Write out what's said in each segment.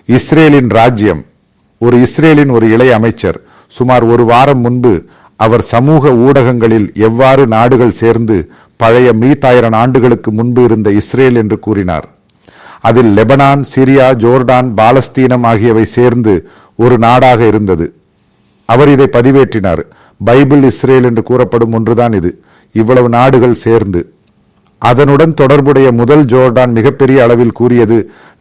இஸ்ரேலின் ராஜ்யம். ஒரு இஸ்ரேலின் ஒரு இளைய அமைச்சர் சுமார் ஒரு வாரம் முன்பு அவர் சமூக ஊடகங்களில் எவ்வாறு நாடுகள் சேர்ந்து பழைய 1000 ஆண்டுகளுக்கு முன்பு இருந்த இஸ்ரேல் என்று கூறினார். அதில் லெபனான், சிரியா, ஜோர்டான், பாலஸ்தீனம் ஆகியவை சேர்ந்து ஒரு நாடாக இருந்தது. அவர் இதை பதிவேற்றினார். பைபிள் இஸ்ரேல் என்று கூறப்படும் ஒன்றுதான் இது. இவ்வளவு நாடுகள் சேர்ந்து. அதனுடன் தொடர்புடைய முதல் ஜோர்டான் மிகப்பெரிய அளவில் கூறியது,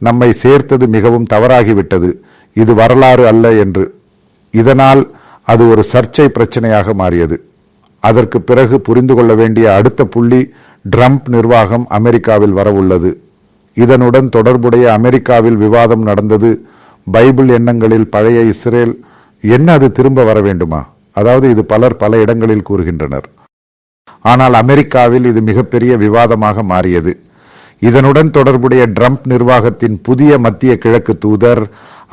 நம்மை சேர்த்தது மிகவும் தவறாகிவிட்டது, இது வரலாறு அல்ல என்று. இதனால் அது ஒரு சர்ச்சை பிரச்சனையாக மாறியது. அதற்கு பிறகு புரிந்து கொள்ள வேண்டிய அடுத்த புள்ளி, ட்ரம்ப் நிர்வாகம் அமெரிக்காவில் வரவுள்ளது. இதனுடன் தொடர்புடைய அமெரிக்காவில் விவாதம் நடந்தது. பைபிள் எண்ணங்களில் பழைய இஸ்ரேல் என்ன அது திரும்ப வர வேண்டுமா? அதாவது இது பலர் பல இடங்களில் கூறுகின்றனர். ஆனால் அமெரிக்காவில் இது மிகப்பெரிய விவாதமாக மாறியது. இதனுடன் தொடர்புடைய ட்ரம்ப் நிர்வாகத்தின் புதிய மத்திய கிழக்கு தூதர்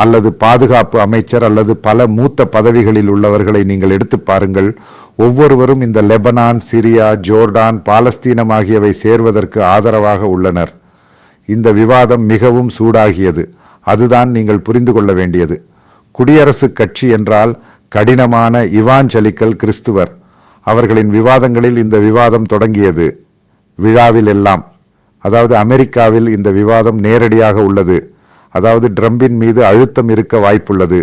அல்லது பாதுகாப்பு அமைச்சர் அல்லது பல மூத்த பதவிகளில் உள்ளவர்களை நீங்கள் எடுத்து பாருங்கள். ஒவ்வொருவரும் இந்த லெபனான், சிரியா, ஜோர்டான், பாலஸ்தீனம் ஆகியவை சேர்வதற்கு ஆதரவாக உள்ளனர். இந்த விவாதம் மிகவும் சூடாகியது. அதுதான் நீங்கள் புரிந்து கொள்ள வேண்டியது. குடியரசுக் கட்சி என்றால் கடினமான இவாஞ்சலிக்கல் கிறிஸ்துவர். அவர்களின் விவாதங்களில் இந்த விவாதம் தொடங்கியது. விழாவில் எல்லாம், அதாவது அமெரிக்காவில் இந்த விவாதம் நேரடியாக உள்ளது. அதாவது ட்ரம்பின் மீது அழுத்தம் இருக்க வாய்ப்புள்ளது.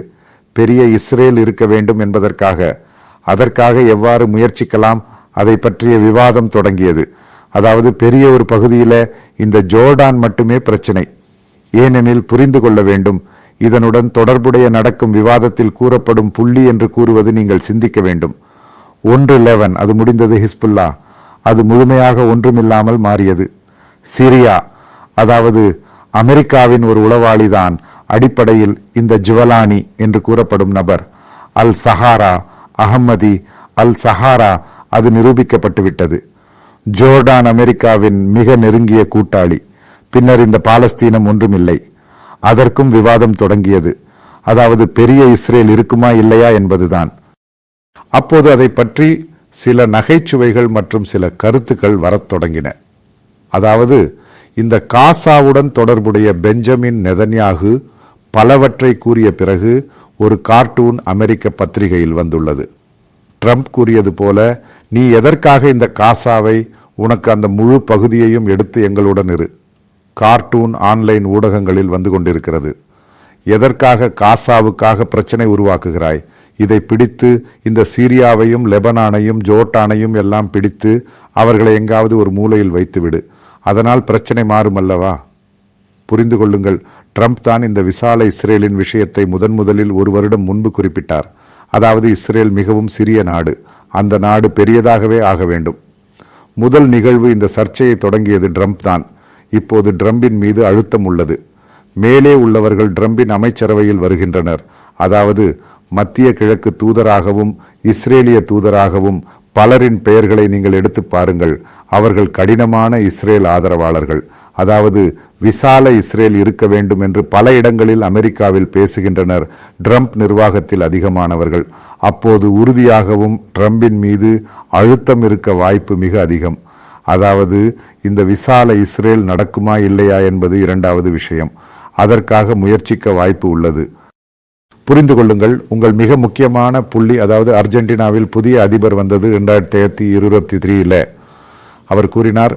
பெரிய இஸ்ரேல் இருக்க வேண்டும் என்பதற்காக, அதற்காக எவ்வாறு முயற்சிக்கலாம் அதை பற்றிய விவாதம் தொடங்கியது. அதாவது பெரிய ஒரு பகுதியில இந்த ஜோர்டான் மட்டுமே பிரச்சனை. ஏனெனில் புரிந்து கொள்ள வேண்டும், இதனுடன் தொடர்புடைய நடக்கும் விவாதத்தில் கூறப்படும் புள்ளி என்று கூறுவது நீங்கள் சிந்திக்க வேண்டும். 1/11 அது முடிந்தது. ஹிஸ்புல்லா அது முழுமையாக ஒன்றுமில்லாமல் மாறியது. சிரியா, அதாவது அமெரிக்காவின் ஒரு உளவாளிதான் அடிப்படையில் இந்த ஜுவலானி என்று கூறப்படும் நபர். அல் சஹாரா, அஹம்மதி அல் சஹாரா, அது நிரூபிக்கப்பட்டுவிட்டது. ஜோர்டான் அமெரிக்காவின் மிக நெருங்கிய கூட்டாளி. பின்னர் இந்த பாலஸ்தீனம் ஒன்றுமில்லை. அதற்கும் விவாதம் தொடங்கியது. அதாவது பெரிய இஸ்ரேல் இருக்குமா இல்லையா என்பதுதான். அப்போது அதை பற்றி சில நகைச்சுவைகள் மற்றும் சில கருத்துக்கள் வரத் தொடங்கின. அதாவது இந்த காசாவுடன் தொடர்புடைய பெஞ்சமின் நெதன்யாகு பலவற்றை கூறிய பிறகு ஒரு கார்ட்டூன் அமெரிக்க பத்திரிகையில் வந்துள்ளது. ட்ரம்ப் கூறியது போல, நீ எதற்காக இந்த காசாவை, உனக்கு அந்த முழு பகுதியையும் எடுத்து எங்களுடன் இரு. கார்ட்டூன் ஆன்லைன் ஊடகங்களில் வந்து கொண்டிருக்கிறது. எதற்காக காசாவுக்காக பிரச்சனை உருவாக்குகிறாய்? இதை பிடித்து இந்த சீரியாவையும் லெபனானையும் ஜோர்டானையும் எல்லாம் பிடித்து அவர்களை எங்காவது ஒரு மூலையில் வைத்துவிடு. அதனால் பிரச்சனை மாறும் அல்லவா? புரிந்து கொள்ளுங்கள், ட்ரம்ப் தான் இந்த விசால இஸ்ரேலின் விஷயத்தை முதலில் ஒரு வருடம் முன்பு குறிப்பிட்டார். அதாவது இஸ்ரேல் மிகவும் சிறிய நாடு, அந்த நாடு பெரியதாகவே ஆக வேண்டும். முதல் நிகழ்வு இந்த சர்ச்சையை தொடங்கியது ட்ரம்ப் தான். இப்போது ட்ரம்பின் மீது அழுத்தம் உள்ளது. மேலே உள்ளவர்கள் ட்ரம்பின் அமைச்சரவையில் வருகின்றனர். அதாவது மத்திய கிழக்கு தூதராகவும் இஸ்ரேலிய தூதராகவும் பலரின் பெயர்களை நீங்கள் எடுத்து பாருங்கள். அவர்கள் கடினமான இஸ்ரேல் ஆதரவாளர்கள். அதாவது விசால இஸ்ரேல் இருக்க வேண்டும் என்று பல இடங்களில் அமெரிக்காவில் பேசுகின்றனர். ட்ரம்ப் நிர்வாகத்தில் அதிகமானவர்கள். அப்போது உறுதியாகவும் ட்ரம்பின் மீது அழுத்தம் இருக்க வாய்ப்பு மிக அதிகம். அதாவது இந்த விசால இஸ்ரேல் நடக்குமா இல்லையா என்பது இரண்டாவது விஷயம். அதற்காக முயற்சிக்க வாய்ப்பு உள்ளது. புரிந்து கொள்ளுங்கள், உங்கள் மிக முக்கியமான புள்ளி, அதாவது அர்ஜென்டினாவில் புதிய அதிபர் வந்தது 2023. அவர் கூறினார்,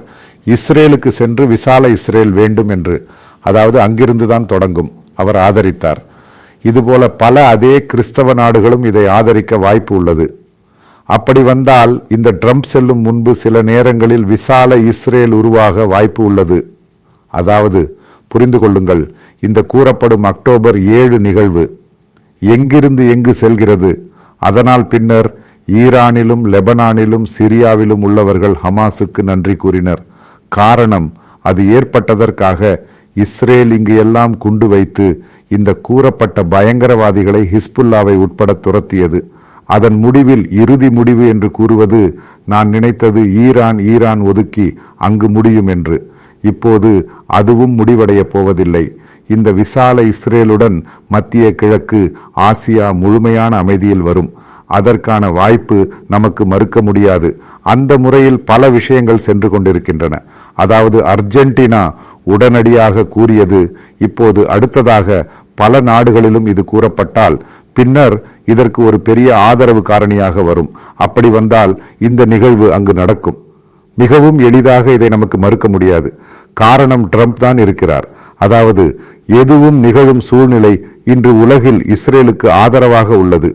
இஸ்ரேலுக்கு சென்று விசால இஸ்ரேல் வேண்டும் என்று. அதாவது அங்கிருந்துதான் தொடங்கும். அவர் ஆதரித்தார். இதுபோல பல அதே கிறிஸ்தவ நாடுகளும் இதை ஆதரிக்க வாய்ப்பு உள்ளது. அப்படி வந்தால் இந்த ட்ரம்ப் செல்லும் முன்பு சில நேரங்களில் விசால இஸ்ரேல் உருவாக வாய்ப்பு உள்ளது. அதாவது புரிந்து கொள்ளுங்கள், இந்த கூறப்படும் அக்டோபர் 7 நிகழ்வு எங்கிருந்து எங்கு செல்கிறது? அதனால் பின்னர் ஈரானிலும் லெபனானிலும் சிரியாவிலும் உள்ளவர்கள் ஹமாஸுக்கு நன்றி கூறினர். காரணம், அது ஏற்பட்டதற்காக இஸ்ரேல் இங்கு எல்லாம் குண்டு வைத்து இந்த கூறப்பட்ட பயங்கரவாதிகளை ஹிஸ்புல்லாவை உட்பட துரத்தியது. அதன் முடிவில் இறுதி முடிவு என்று கூறுவது, நான் நினைத்தது ஈரான் ஒதுக்கி அங்கு முடியும் என்று. இப்போது அதுவும் முடிவடைய போவதில்லை. இந்த விசால இஸ்ரேலுடன் மத்திய கிழக்கு, ஆசியா முழுமையான அமைதியில் வரும். அதற்கான வாய்ப்பு நமக்கு மறுக்க முடியாது. அந்த முறையில் பல விஷயங்கள் சென்று கொண்டிருக்கின்றன. அதாவது அர்ஜென்டினா உடனடியாக கூறியது, இப்போது அடுத்ததாக பல நாடுகளிலும் இது கூறப்பட்டால் பின்னர் இதற்கு ஒரு பெரிய ஆதரவு காரணியாக வரும். அப்படி வந்தால் இந்த நிகழ்வு அங்கு நடக்கும். மிகவும் எளிதாக இதை நமக்கு மறுக்க முடியாது. காரணம் ட்ரம்ப் தான் இருக்கிறார். அதாவது எதுவும் நிகழும் சூழ்நிலை இன்று உலகில் இஸ்ரேலுக்கு ஆதரவாக உள்ளது.